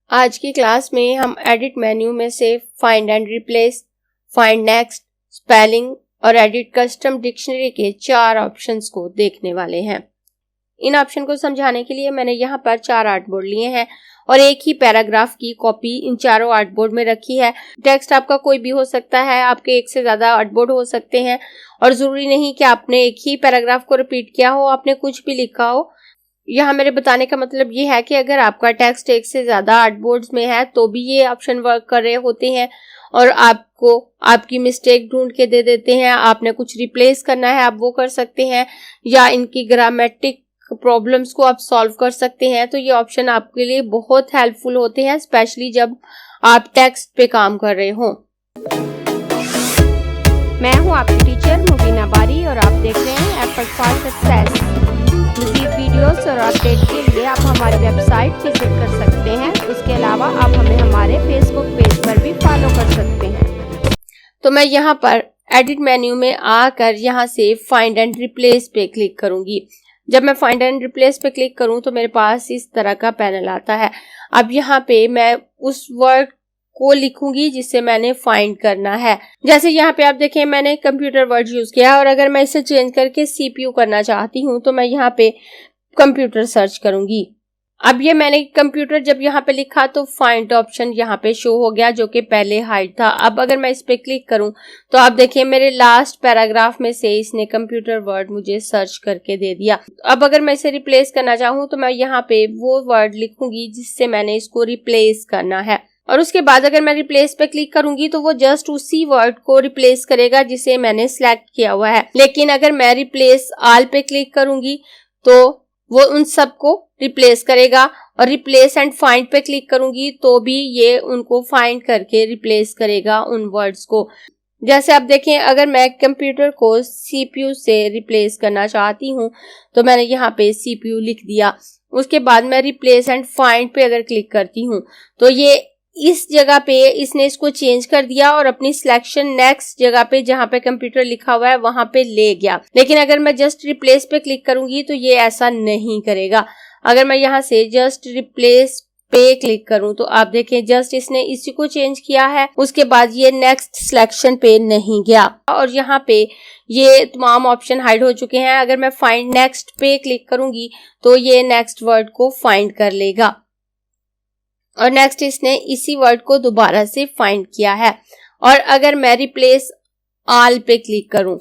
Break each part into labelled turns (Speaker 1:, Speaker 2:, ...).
Speaker 1: आज की क्लास में हम एडिट मेन्यू में से find and replace, find next, spelling और एडिट कस्टम डिक्शनरी के 4 ऑप्शंस को देखने वाले हैं। इन ऑप्शन को समझाने के लिए मैंने यहाँ पर 4 आर्टबोर्ड लिए हैं और एक ही पैराग्राफ की कॉपी इन चारों आर्टबोर्ड में रखी है। टेक्स्ट आपका कोई भी हो सकता है, आपके एक से ज्यादा आर्टबोर्ड हो सकते हैं और जरूरी नहीं कि आपने एक ही पैराग्राफ को रिपीट किया हो, आपने कुछ भी लिखा हो। यहाँ मेरे बताने का मतलब ये है कि अगर आपका टेक्स्ट एक से ज्यादा आर्टबोर्ड्स में है तो भी ये ऑप्शन वर्क कर रहे होते हैं और आपको आपकी मिस्टेक ढूंढ के दे देते हैं। आपने कुछ रिप्लेस करना है, आप वो कर सकते हैं, या इनकी ग्रामेटिक प्रॉब्लम्स को आप सॉल्व कर सकते हैं। तो ये ऑप्शन आपके लिए बहुत हेल्पफुल होते हैं, स्पेशली जब आप टेक्स्ट पे काम कर रहे हो।
Speaker 2: मैं हूं आपकी टीचर मुबीना बारी और आप देख रहे हैं एफर्ट फॉर सक्सेस। मज़ीद वीडियोस और अपडेट के लिए आप हमारी वेबसाइट विजिट कर सकते हैं। उसके अलावा आप हमें हमारे फेसबुक पेज पर भी फॉलो कर सकते हैं।
Speaker 1: तो मैं यहाँ पर एडिट मेन्यू में आकर यहाँ से फाइंड एंड रिप्लेस पे क्लिक करूंगी। जब मैं फाइंड एंड रिप्लेस पे क्लिक करूं तो मेरे पास इस तरह का पैनल आता है। अब यहाँ पे मैं उस वर्ड को लिखूंगी जिससे मैंने फाइंड करना है। जैसे यहाँ पे आप देखें मैंने कंप्यूटर वर्ड यूज किया और अगर मैं इसे चेंज करके सीपीयू करना चाहती हूँ तो मैं यहाँ पे कंप्यूटर सर्च करूंगी। अब ये मैंने कंप्यूटर जब यहाँ पे लिखा तो फाइंड ऑप्शन यहाँ पे शो हो गया जो कि पहले हाइड था। अब अगर मैं इस पे क्लिक करूं तो आप देखिए मेरे लास्ट पैराग्राफ में से इसने कंप्यूटर वर्ड मुझे सर्च करके दे दिया। अब अगर मैं इसे रिप्लेस करना चाहूँ तो मैं यहाँ पे वो वर्ड लिखूंगी जिससे मैंने इसको रिप्लेस करना है और उसके बाद अगर मैं रिप्लेस पे क्लिक करूंगी तो वो जस्ट उसी वर्ड को रिप्लेस करेगा जिसे मैंने सिलेक्ट किया हुआ है। लेकिन अगर मैं रिप्लेस ऑल पे क्लिक करूंगी तो वो उन सबको रिप्लेस करेगा और रिप्लेस एंड फाइंड पे क्लिक करूंगी तो भी ये उनको फाइंड करके रिप्लेस करेगा उन वर्ड्स को। जैसे आप देखें अगर मैं कंप्यूटर को सीपीयू से रिप्लेस करना चाहती हूँ तो मैंने यहाँ पे सीपीयू लिख दिया। उसके बाद मैं रिप्लेस एंड फाइंड पे अगर क्लिक करती हूँ तो ये इस जगह पे इसने इसको चेंज कर दिया और अपनी सिलेक्शन नेक्स्ट जगह पे जहाँ पे कंप्यूटर लिखा हुआ है वहां पे ले गया। लेकिन अगर मैं जस्ट रिप्लेस पे क्लिक करूंगी तो ये ऐसा नहीं करेगा। अगर मैं यहाँ से जस्ट रिप्लेस पे क्लिक करूं तो आप देखें जस्ट इसने इसी को चेंज किया है, उसके बाद ये नेक्स्ट सिलेक्शन पे नहीं गया और यहाँ पे ये तमाम ऑप्शन हाइड हो चुके हैं। अगर मैं फाइंड नेक्स्ट पे क्लिक करूंगी तो ये नेक्स्ट वर्ड को फाइंड कर लेगा और नेक्स्ट इसने इसी वर्ड को दोबारा से फाइंड किया है। और अगर मैं रिप्लेस ऑल पे क्लिक करूं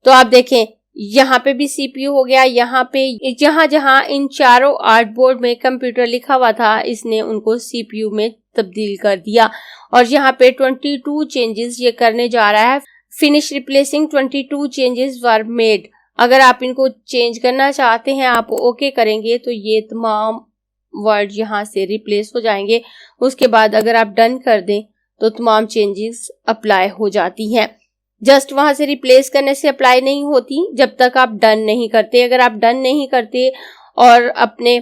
Speaker 1: तो आप देखें यहाँ पे भी सीपीयू हो गया। यहाँ पे जहां जहां इन चारों आर्टबोर्ड में कंप्यूटर लिखा हुआ था इसने उनको सीपीयू में तब्दील कर दिया और यहाँ पे 22 चेंजेस ये करने जा रहा है। Finish replacing 22 changes were made. अगर आप इनको चेंज करना चाहते हैं आप ओके करेंगे तो ये तमाम वर्ड यहाँ से रिप्लेस हो जाएंगे। उसके बाद अगर आप डन कर दें तो तमाम चेंजेस अप्लाई हो जाती हैं। जस्ट वहां से रिप्लेस करने से अप्लाई नहीं होती जब तक आप डन नहीं करते। अगर आप डन नहीं करते और अपने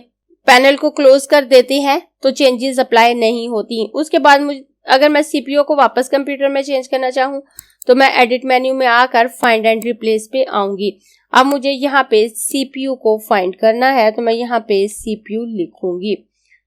Speaker 1: पैनल को क्लोज कर देते हैं तो चेंजेस अप्लाई नहीं होती। उसके बाद अगर मैं सीपीयू को वापस कंप्यूटर में चेंज करना चाहूँ तो मैं एडिट मेन्यू में आकर फाइंड एंड रिप्लेस पे आऊंगी। अब मुझे यहाँ पे सीपीयू को फाइंड करना है तो मैं यहाँ पे सीपीयू लिखूंगी।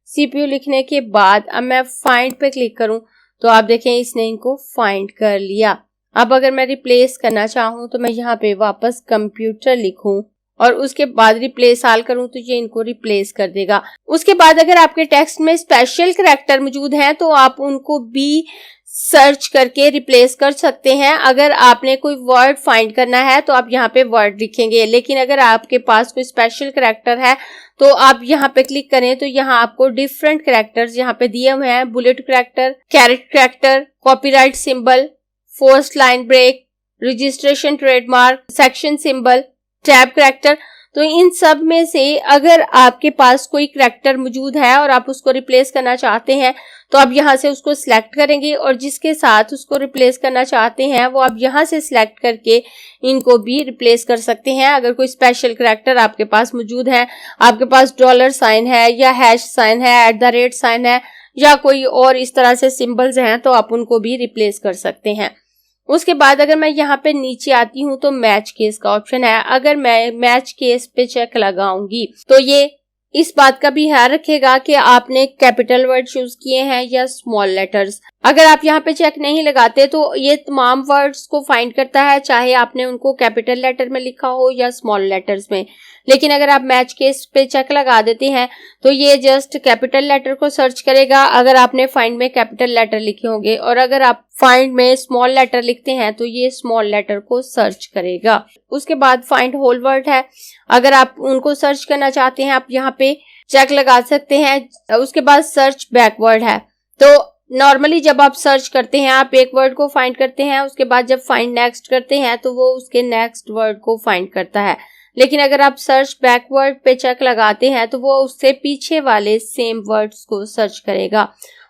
Speaker 1: सीपीयू लिखने के बाद अब मैं फाइंड पे क्लिक करूं तो आप देखें इसने इनको फाइंड कर लिया। अब अगर मैं रिप्लेस करना चाहूँ तो मैं यहाँ पे वापस कंप्यूटर लिखूं और उसके बाद रिप्लेस ऑल करूं तो ये इनको रिप्लेस कर देगा। उसके बाद अगर आपके टेक्स्ट में स्पेशल कैरेक्टर मौजूद हैं तो आप उनको भी सर्च करके रिप्लेस कर सकते हैं। अगर आपने कोई वर्ड फाइंड करना है तो आप यहाँ पे वर्ड लिखेंगे, लेकिन अगर आपके पास कोई स्पेशल कैरेक्टर है तो आप यहाँ पे क्लिक करें तो यहाँ आपको डिफरेंट कैरेक्टर्स यहाँ पे दिए हुए हैं। Bullet character, caret character, copyright symbol, first line break, registration trademark, section symbol, tab character. तो इन सब में से अगर आपके पास कोई कैरेक्टर मौजूद है और आप उसको रिप्लेस करना चाहते हैं तो आप यहाँ से उसको सिलेक्ट करेंगे और जिसके साथ उसको रिप्लेस करना चाहते हैं वो आप यहाँ से सिलेक्ट करके इनको भी रिप्लेस कर सकते हैं। अगर कोई स्पेशल कैरेक्टर आपके पास मौजूद है, आपके पास डॉलर साइन है या हैश साइन है, @ साइन है या कोई और इस तरह से सिंबल्स हैं तो आप उनको भी रिप्लेस कर सकते हैं। उसके बाद अगर मैं यहाँ पे नीचे आती हूँ तो मैच केस का ऑप्शन है। अगर मैं मैच केस पे चेक लगाऊंगी तो ये इस बात का भी ध्यान रखिएगा कि आपने कैपिटल वर्ड चूज किए हैं या स्मॉल लेटर्स। अगर आप यहाँ पे चेक नहीं लगाते तो ये तमाम वर्ड्स को फाइंड करता है, चाहे आपने उनको कैपिटल लेटर में लिखा हो या स्मॉल लेटर्स में। लेकिन अगर आप मैच केस पे चेक लगा देते हैं तो ये जस्ट कैपिटल लेटर को सर्च करेगा अगर आपने फाइंड में कैपिटल लेटर लिखे होंगे, और अगर आप फाइंड में स्मॉल लेटर लिखते हैं तो ये स्मॉल लेटर को सर्च करेगा। उसके बाद फाइंड होल वर्ड है, अगर आप उनको सर्च करना चाहते हैं आप यहाँ पे चेक लगा सकते हैं। उसके बाद सर्च बैकवर्ड है, तो नॉर्मली जब आप सर्च करते हैं आप एक वर्ड को फाइंड करते हैं, उसके बाद जब फाइंड नेक्स्ट करते हैं तो वो उसके नेक्स्ट वर्ड को फाइंड करता है। लेकिन अगर आप सर्च बैकवर्ड पे चेक लगाते हैं तो वो उससे पीछे वाले सेम वर्ड्स को सर्च करेगा।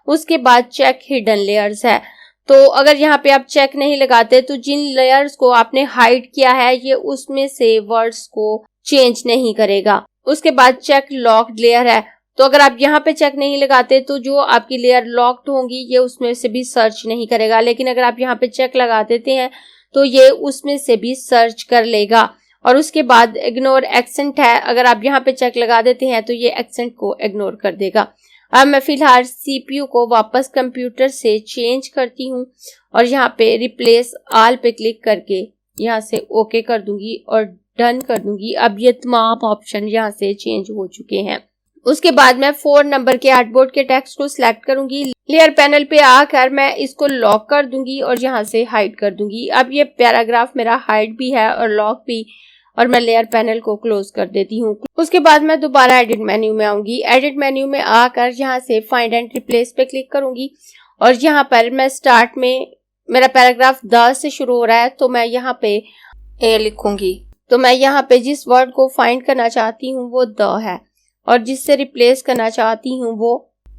Speaker 1: उसके बाद चेक हिडन लेयर्स है, तो अगर यहाँ पे आप चेक नहीं लगाते तो जिन लेयर्स को आपने हाइड किया है ये उसमें से वर्ड्स को चेंज नहीं करेगा। उसके बाद चेक लॉक्ड लेयर है, तो अगर आप यहाँ पे चेक नहीं लगाते तो जो आपकी लेयर लॉक्ड होंगी ये उसमें से भी सर्च नहीं करेगा। लेकिन अगर आप यहाँ पे चेक लगा देते हैं तो ये उसमें से भी सर्च कर लेगा। और उसके बाद इग्नोर एक्सेंट है, अगर आप यहाँ पे चेक लगा देते हैं तो ये एक्सेंट को इग्नोर कर देगा। अब मैं फिलहाल सीपीयू को वापस कंप्यूटर से चेंज करती हूँ और यहाँ पे रिप्लेस ऑल पे क्लिक करके यहाँ से ओके कर दूंगी और डन कर दूंगी। अब ये तमाम ऑप्शन यहाँ से चेंज हो चुके हैं। उसके बाद मैं 4 नंबर के आर्टबोर्ड के टेक्स्ट को सिलेक्ट करूंगी। लेयर पैनल पे आकर मैं इसको लॉक कर दूंगी और यहाँ से हाइड कर दूंगी। अब ये पैराग्राफ मेरा हाइड भी है और लॉक भी, और मैं लेयर पैनल को क्लोज कर देती हूँ। उसके बाद मैं दोबारा एडिट मेन्यू में आऊंगी। एडिट मेन्यू में आकर यहाँ से फाइंड एंड रिप्लेस पे क्लिक करूंगी और यहाँ पर मैं स्टार्ट में मेरा पैराग्राफ द से शुरू हो रहा है तो मैं यहाँ पे ए लिखूंगी। तो मैं यहाँ पे जिस वर्ड को फाइंड करना चाहती हूँ वो द है और जिससे रिप्लेस करना चाहती हूँ वो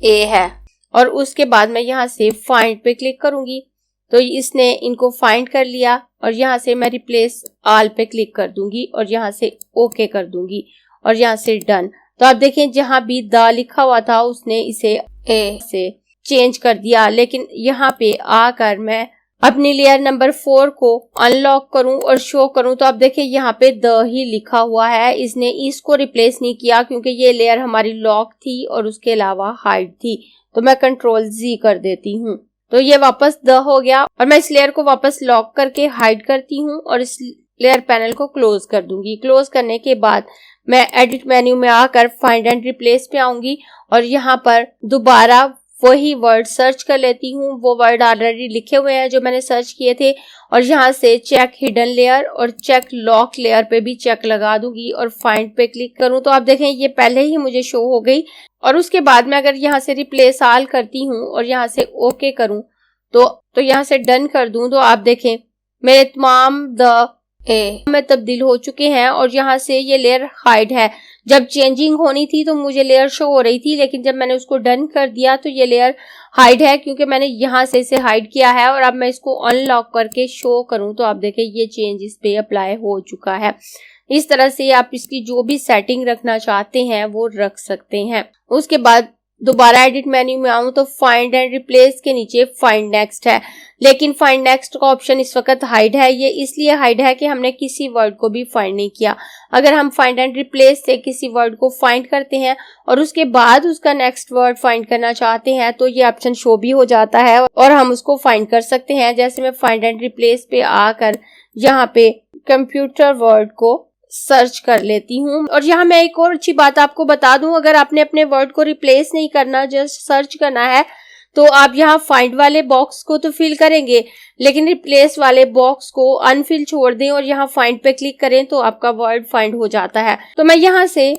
Speaker 1: ए है। और उसके बाद मैं यहाँ से फाइंड पे क्लिक करूंगी तो इसने इनको फाइंड कर लिया और यहाँ से मैं रिप्लेस ऑल पे क्लिक कर दूंगी और यहाँ से ओके कर दूंगी और यहाँ से डन। तो आप देखें जहाँ भी द लिखा हुआ था उसने इसे ए से चेंज कर दिया। लेकिन यहाँ पे आकर मैं अपनी लेयर नंबर 4 को अनलॉक करूं और शो करूं तो आप देखें यहाँ पे द ही लिखा हुआ है, इसने इसको रिप्लेस नहीं किया क्योंकि ये लेयर हमारी लॉक थी और उसके अलावा हाइड थी। तो मैं कंट्रोल जी कर देती हूँ तो ये वापस द हो गया और मैं इस लेयर को वापस लॉक करके हाइड करती हूँ और इस लेयर पैनल को क्लोज कर दूंगी। क्लोज करने के बाद मैं एडिट मेन्यू में आकर फाइंड एंड रिप्लेस पे आऊंगी और यहाँ पर दोबारा वही वर्ड सर्च कर लेती हूँ। वो वर्ड ऑलरेडी लिखे हुए हैं जो मैंने सर्च किए थे और यहाँ से चेक हिडन लेयर और चेक लॉक लेयर पे भी चेक लगा दूंगी और फाइंड पे क्लिक करूँ तो आप देखें ये पहले ही मुझे शो हो गई। और उसके बाद मैं अगर यहाँ से रिप्लेस ऑल करती हूँ और यहाँ से ओके करूँ तो यहाँ से डन कर दूं तो आप देखें मेरे तमाम द ए में तब्दील हो चुके हैं और यहाँ से ये लेयर हाइड है। जब चेंजिंग होनी थी तो मुझे लेयर शो हो रही थी, लेकिन जब मैंने उसको डन कर दिया तो ये लेयर हाइड है क्योंकि मैंने यहाँ से इसे हाइड किया है। और अब मैं इसको अनलॉक करके शो करूं तो आप देखें ये चेंज इस पे अप्लाई हो चुका है। इस तरह से आप इसकी जो भी सेटिंग रखना चाहते हैं वो रख सकते हैं। उसके बाद दोबारा एडिट मेन्यू में आऊं तो फाइंड एंड रिप्लेस के नीचे फाइंड नेक्स्ट है, लेकिन फाइंड नेक्स्ट का ऑप्शन इस वक्त हाइड है। ये इसलिए हाइड है कि हमने किसी वर्ड को भी फाइंड नहीं किया। अगर हम फाइंड एंड रिप्लेस से किसी वर्ड को फाइंड करते हैं और उसके बाद उसका नेक्स्ट वर्ड फाइंड करना चाहते हैं तो ये ऑप्शन शो भी हो जाता है और हम उसको फाइंड कर सकते हैं। जैसे मैं फाइंड एंड रिप्लेस पे आकर यहाँ पे कंप्यूटर वर्ड को सर्च कर लेती हूँ। और यहाँ मैं एक और अच्छी बात आपको बता दूं, अगर आपने अपने वर्ड को रिप्लेस नहीं करना जस्ट सर्च करना है तो आप यहाँ फाइंड वाले बॉक्स को तो फिल करेंगे लेकिन रिप्लेस वाले बॉक्स को अनफिल छोड़ दें और यहाँ फाइंड पे क्लिक करें तो आपका वर्ड फाइंड हो जाता है। तो मैं यहाँ से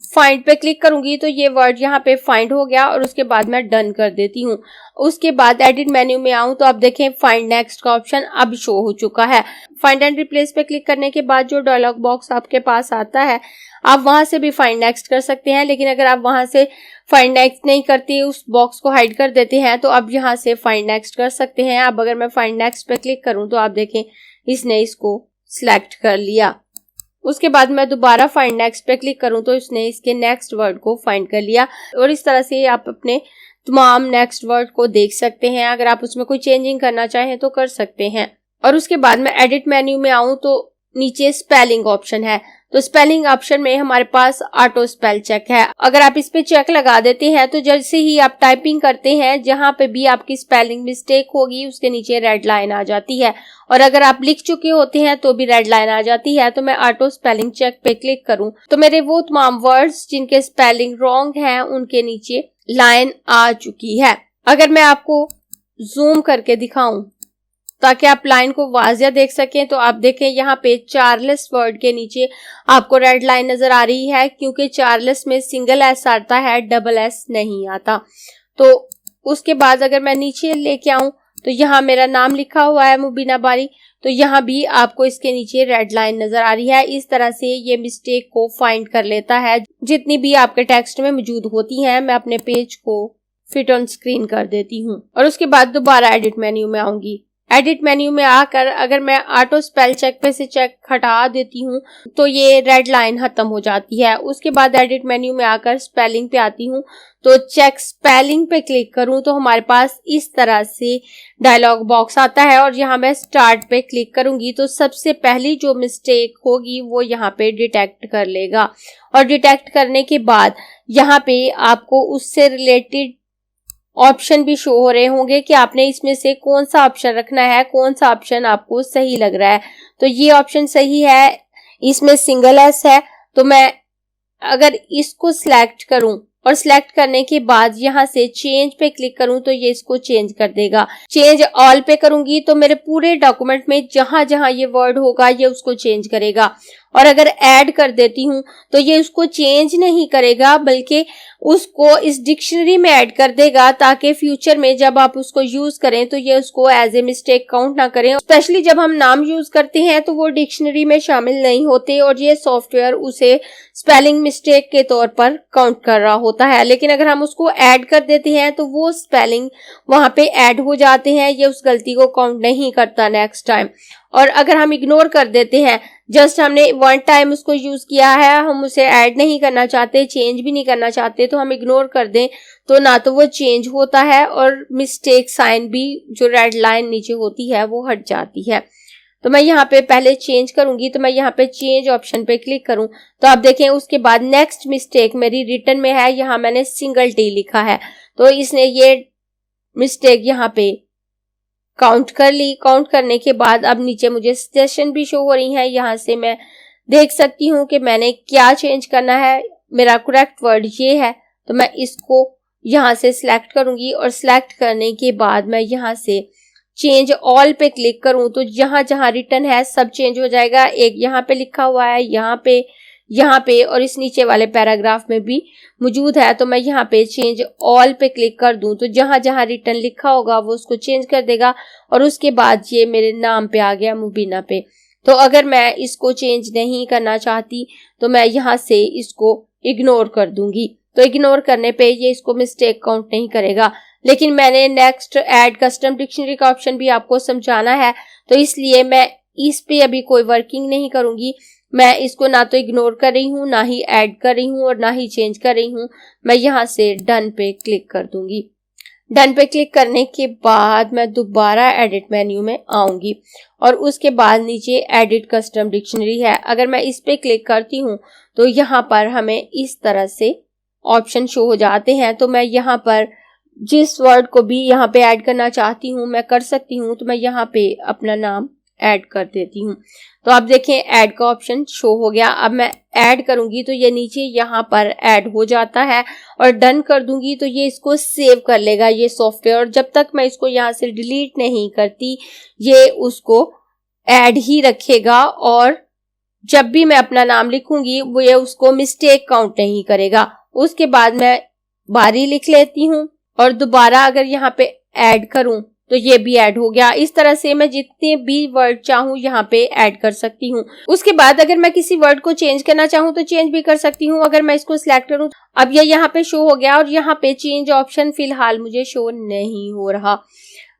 Speaker 1: फाइंड पे क्लिक करूंगी तो ये वर्ड यहाँ पे फाइंड हो गया और उसके बाद मैं डन कर देती हूँ। उसके बाद एडिट मेन्यू में आऊं तो आप देखें फाइंड नेक्स्ट का ऑप्शन अब शो हो चुका है। फाइंड एंड रिप्लेस पे क्लिक करने के बाद जो डायलॉग बॉक्स आपके पास आता है आप वहां से भी फाइंड नेक्स्ट कर सकते हैं, लेकिन अगर आप वहां से फाइंड नेक्स्ट नहीं करते उस बॉक्स को हाइड कर देते हैं तो आप यहाँ से फाइंड नेक्स्ट कर सकते हैं। अब अगर मैं फाइंड नेक्स्ट पे क्लिक करूँ तो आप देखें इसने इसको सिलेक्ट कर लिया। उसके बाद मैं दोबारा फाइंड नेक्स्ट पे क्लिक करूं तो इसने इसके नेक्स्ट वर्ड को फाइंड कर लिया। और इस तरह से आप अपने तमाम नेक्स्ट वर्ड को देख सकते हैं। अगर आप उसमें कोई चेंजिंग करना चाहें तो कर सकते हैं। और उसके बाद मैं एडिट मेन्यू में आऊं तो नीचे स्पेलिंग ऑप्शन है तो स्पेलिंग ऑप्शन में हमारे पास ऑटो स्पेल चेक है। अगर आप इस पे चेक लगा देते हैं तो जैसे ही आप टाइपिंग करते हैं जहां पे भी आपकी स्पेलिंग मिस्टेक होगी उसके नीचे रेड लाइन आ जाती है, और अगर आप लिख चुके होते हैं तो भी रेड लाइन आ जाती है। तो मैं ऑटो स्पेलिंग चेक पे क्लिक करूं तो मेरे वो तमाम वर्ड्स जिनके स्पेलिंग रॉन्ग हैं उनके नीचे लाइन आ चुकी है। अगर मैं आपको जूम करके दिखाऊं ताकि आप लाइन को वाजिया देख सकें, तो आप देखें यहाँ पे चार्ल्स वर्ड के नीचे आपको रेड लाइन नजर आ रही है, क्योंकि चार्ल्स में सिंगल एस आता है, डबल एस नहीं आता। तो उसके बाद अगर मैं नीचे लेके आऊं तो यहाँ मेरा नाम लिखा हुआ है मुबीना बारी, तो यहाँ भी आपको इसके नीचे रेड लाइन नजर आ रही है। इस तरह से ये मिस्टेक को फाइंड कर लेता है जितनी भी आपके टेक्स्ट में मौजूद होती हैं। मैं अपने पेज को फिट ऑन स्क्रीन कर देती हूँ और उसके बाद दोबारा एडिट मेन्यू में आऊंगी। एडिट मेन्यू में आकर अगर मैं ऑटो स्पेल चेक पे से चेक हटा देती हूँ तो ये रेड लाइन खत्म हो जाती है। उसके बाद एडिट मेन्यू में आकर स्पेलिंग पे आती हूँ, तो चेक स्पेलिंग पे क्लिक करूँ तो हमारे पास इस तरह से डायलॉग बॉक्स आता है, और यहाँ मैं स्टार्ट पे क्लिक करूंगी तो सबसे पहली जो मिस्टेक होगी वो यहाँ पे डिटेक्ट कर लेगा, और डिटेक्ट करने के बाद यहाँ पे आपको उससे रिलेटेड ऑप्शन भी शो हो रहे होंगे कि आपने इसमें से कौन सा ऑप्शन रखना है, कौन सा ऑप्शन आपको सही लग रहा है। तो ये ऑप्शन सही है, इसमें सिंगल एस है, तो मैं अगर इसको सिलेक्ट करूं और सिलेक्ट करने के बाद यहाँ से चेंज पे क्लिक करूं तो ये इसको चेंज कर देगा। चेंज ऑल पे करूंगी तो मेरे पूरे डॉक्यूमेंट में जहां जहां ये वर्ड होगा ये उसको चेंज करेगा, और अगर ऐड कर देती हूँ तो ये उसको चेंज नहीं करेगा बल्कि उसको इस डिक्शनरी में ऐड कर देगा, ताकि फ्यूचर में जब आप उसको यूज करें तो ये उसको एज ए मिस्टेक काउंट ना करें। स्पेशली जब हम नाम यूज करते हैं तो वो डिक्शनरी में शामिल नहीं होते और ये सॉफ्टवेयर उसे स्पेलिंग मिस्टेक के तौर पर काउंट कर रहा होता है। लेकिन अगर हम उसको ऐड कर देते हैं तो वो स्पेलिंग वहां पे ऐड हो जाते हैं, ये उस गलती को काउंट नहीं करता नेक्स्ट टाइम। और अगर हम इग्नोर कर देते हैं, जस्ट हमने वन टाइम उसको यूज किया है, हम उसे ऐड नहीं करना चाहते, चेंज भी नहीं करना चाहते, तो हम इग्नोर कर दें तो ना तो वो चेंज होता है और मिस्टेक साइन भी जो रेड लाइन नीचे होती है वो हट जाती है। तो मैं यहाँ पे पहले चेंज करूंगी, तो मैं यहाँ पे चेंज ऑप्शन पे क्लिक करूं तो आप देखें उसके बाद नेक्स्ट मिस्टेक मेरी रिटर्न में है, यहाँ मैंने सिंगल टी लिखा है, तो इसने ये मिस्टेक यहाँ पे काउंट कर ली। काउंट करने के बाद अब नीचे मुझे सजेशन भी शो हो रही है, यहाँ से मैं देख सकती हूँ कि मैंने क्या चेंज करना है। मेरा करेक्ट वर्ड ये है, तो मैं इसको यहाँ से सिलेक्ट करूंगी और सिलेक्ट करने के बाद मैं यहाँ से चेंज ऑल पे क्लिक करूं तो जहां जहां रिटर्न है सब चेंज हो जाएगा। एक यहाँ पे लिखा हुआ है, यहाँ पे और इस नीचे वाले पैराग्राफ में भी मौजूद है, तो मैं यहाँ पे चेंज ऑल पे क्लिक कर दूं तो जहां जहां रिटर्न लिखा होगा वो उसको चेंज कर देगा। और उसके बाद ये मेरे नाम पे आ गया मुबीना पे। तो अगर मैं इसको चेंज नहीं करना चाहती तो मैं यहाँ से इसको इग्नोर कर दूंगी, तो इग्नोर करने पे ये इसको मिस्टेक काउंट नहीं करेगा। लेकिन मैंने नेक्स्ट ऐड कस्टम डिक्शनरी का ऑप्शन भी आपको समझाना है, तो इसलिए मैं इस पे अभी कोई वर्किंग नहीं करूंगी। मैं इसको ना तो इग्नोर कर रही हूँ, ना ही ऐड कर रही हूँ और ना ही चेंज कर रही हूँ। मैं यहाँ से डन पे क्लिक कर दूंगी। डन पे क्लिक करने के बाद मैं दोबारा एडिट मेन्यू में आऊंगी और उसके बाद नीचे एडिट कस्टम डिक्शनरी है। अगर मैं इस पे क्लिक करती हूँ तो यहाँ पर हमें इस तरह से ऑप्शन शो हो जाते हैं। तो मैं यहाँ पर जिस वर्ड को भी यहाँ पे ऐड करना चाहती हूँ मैं कर सकती हूँ, तो मैं यहाँ पे अपना नाम ऐड कर देती हूँ। तो आप देखें ऐड का ऑप्शन शो हो गया। अब मैं ऐड करूंगी तो ये नीचे यहाँ पर ऐड हो जाता है और डन कर दूंगी तो ये इसको सेव कर लेगा ये सॉफ्टवेयर। और जब तक मैं इसको यहाँ से डिलीट नहीं करती ये उसको ऐड ही रखेगा, और जब भी मैं अपना नाम लिखूंगी वो ये उसको मिस्टेक काउंट नहीं करेगा। उसके बाद मैं बारी लिख लेती हूँ और दोबारा अगर यहाँ पे ऐड करूं तो ये भी ऐड हो गया। इस तरह से मैं जितने भी वर्ड चाहूँ यहाँ पे ऐड कर सकती हूँ। उसके बाद अगर मैं किसी वर्ड को चेंज करना चाहूँ तो चेंज भी कर सकती हूँ। अगर मैं इसको सिलेक्ट करूँ अब ये यहाँ पे शो हो गया और यहाँ पे चेंज ऑप्शन फिलहाल मुझे शो नहीं हो रहा,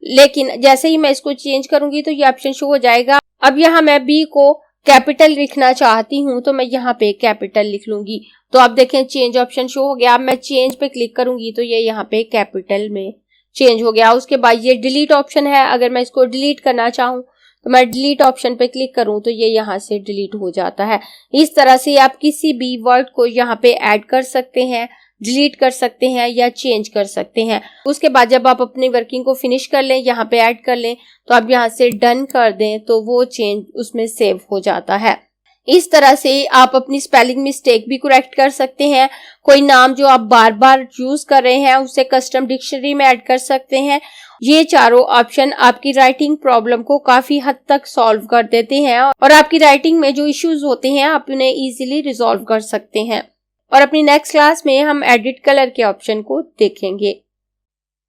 Speaker 1: लेकिन जैसे ही मैं इसको चेंज करूंगी तो ये ऑप्शन शो हो जाएगा। अब यहाँ मैं बी को कैपिटल लिखना चाहती हूँ तो मैं यहाँ पे कैपिटल लिख लूंगी। तो आप देखें चेंज ऑप्शन शो हो गया। अब मैं चेंज पे क्लिक करूंगी तो ये यहाँ पे कैपिटल में चेंज हो गया। उसके बाद ये डिलीट ऑप्शन है, अगर मैं इसको डिलीट करना चाहूँ तो मैं डिलीट ऑप्शन पे क्लिक करूं तो ये यहाँ से डिलीट हो जाता है। इस तरह से आप किसी भी वर्ड को यहाँ पे ऐड कर सकते हैं, डिलीट कर सकते हैं या चेंज कर सकते हैं। उसके बाद जब आप अपनी वर्किंग को फिनिश कर लें, यहाँ पे ऐड कर लें, तो आप यहाँ से डन कर दें तो वो चेंज उसमें सेव हो जाता है। इस तरह से आप अपनी स्पेलिंग मिस्टेक भी करेक्ट कर सकते हैं। कोई नाम जो आप बार बार यूज कर रहे हैं उसे कस्टम डिक्शनरी में ऐड कर सकते हैं। ये चारों ऑप्शन आपकी राइटिंग प्रॉब्लम को काफी हद तक सॉल्व कर देते हैं और आपकी राइटिंग में जो इश्यूज होते हैं आप उन्हें इजीली रिजॉल्व कर सकते हैं। और अपनी नेक्स्ट क्लास में हम एडिट कलर के ऑप्शन को देखेंगे।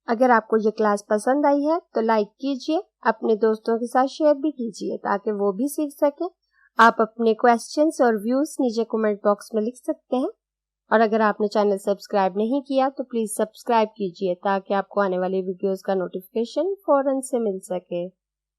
Speaker 2: अगर आपको ये क्लास पसंद आई है तो लाइक कीजिए, अपने दोस्तों के साथ शेयर भी कीजिए ताकि वो भी सीख सके। आप अपने क्वेश्चंस और व्यूज नीचे कमेंट बॉक्स में लिख सकते हैं। और अगर आपने चैनल सब्सक्राइब नहीं किया तो प्लीज सब्सक्राइब कीजिए ताकि आपको आने वाली वीडियोस का नोटिफिकेशन फौरन से मिल सके।